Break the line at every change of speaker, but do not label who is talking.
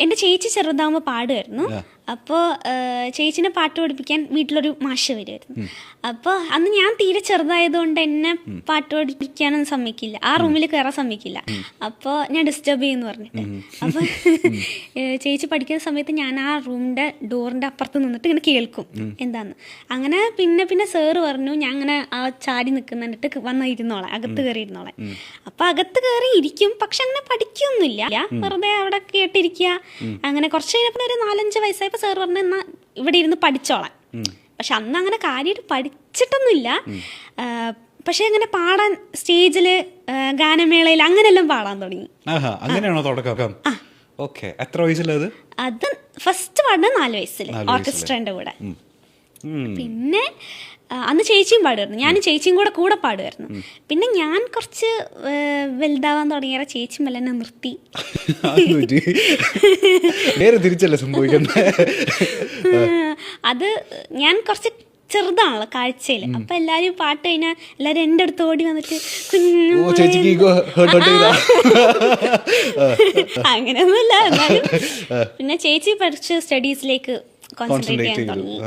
എൻ്റെ ചേച്ചി ചെറുതാകുമ്പോൾ പാടുമായിരുന്നു. അപ്പോൾ ചേച്ചിനെ പാട്ട് പഠിപ്പിക്കാൻ വീട്ടിലൊരു മാഷ് വരുമായിരുന്നു. അപ്പോൾ അന്ന് ഞാൻ തീരെ ചെറുതായതുകൊണ്ട് എന്നെ പാട്ട് പഠിപ്പിക്കാനൊന്നും സമ്മതിക്കില്ല, ആ റൂമിൽ കയറാൻ സമ്മതിക്കില്ല. അപ്പോൾ ഞാൻ ഡിസ്റ്റർബ് ചെയ്യുമെന്ന് പറഞ്ഞിട്ട്. അപ്പോൾ ചേച്ചി പഠിക്കുന്ന സമയത്ത് ഞാൻ ആ റൂമിൻ്റെ ഡോറിൻ്റെ അപ്പുറത്ത് നിന്നിട്ട് ഇങ്ങനെ കേൾക്കും എന്താന്ന്. അങ്ങനെ പിന്നെ സാറ് പറഞ്ഞു ഞാൻ അങ്ങനെ ആ ചാടി നിൽക്കുന്നിട്ട് വന്ന് ഇരുന്നോളെ, അകത്ത് കയറി ഇരുന്നോളെ. അപ്പോൾ അകത്ത് കയറി ഇരിക്കും, പക്ഷെ അങ്ങനെ പഠിക്കൊന്നുമില്ല, വെറുതെ അവിടെ കേട്ടിരിക്കുക. അങ്ങനെ കുറച്ച് കഴിഞ്ഞപ്പോൾ ഒരു 4-5 വയസ്സായപ്പോൾ സാർ പറഞ്ഞു എന്നാൽ ഇവിടെ ഇരുന്ന് പഠിച്ചോളാം. പക്ഷെ അന്ന് അങ്ങനെ കാര്യമായിട്ട് പഠിച്ചിട്ടൊന്നുമില്ല. പക്ഷെ അങ്ങനെ പാടാൻ സ്റ്റേജിൽ ഗാനമേളയിൽ അങ്ങനെയെല്ലാം പാടാൻ തുടങ്ങി.
അങ്ങനെയാണോ തുടക്കം? എത്ര വയസ്സിലത്?
അത് ഫസ്റ്റ് പാടുന്നത് 4 വയസ്സിൽ ഓർക്കസ്ട്രേന്റെ കൂടെ. പിന്നെ അന്ന് ചേച്ചിയും പാടുമായിരുന്നു, ഞാനും ചേച്ചിയും കൂടെ പാടുമായിരുന്നു. പിന്നെ ഞാൻ കുറച്ച് വലുതാവാൻ തുടങ്ങിയ ചേച്ചി മെല്ലനെ നിർത്തി. അത് ഞാൻ കുറച്ച് ചെറുതാണല്ലോ കാഴ്ചയിൽ. അപ്പൊ എല്ലാരും പാട്ട് കഴിഞ്ഞാൽ എല്ലാരും എൻ്റെ അടുത്ത് ഓടി വന്നിട്ട് അങ്ങനെയൊന്നുമില്ല. എന്നാലും പിന്നെ ചേച്ചി പഠിച്ച് സ്റ്റഡീസിലേക്ക് കോൺസെൻട്രേറ്റ് ചെയ്യാൻ തുടങ്ങി.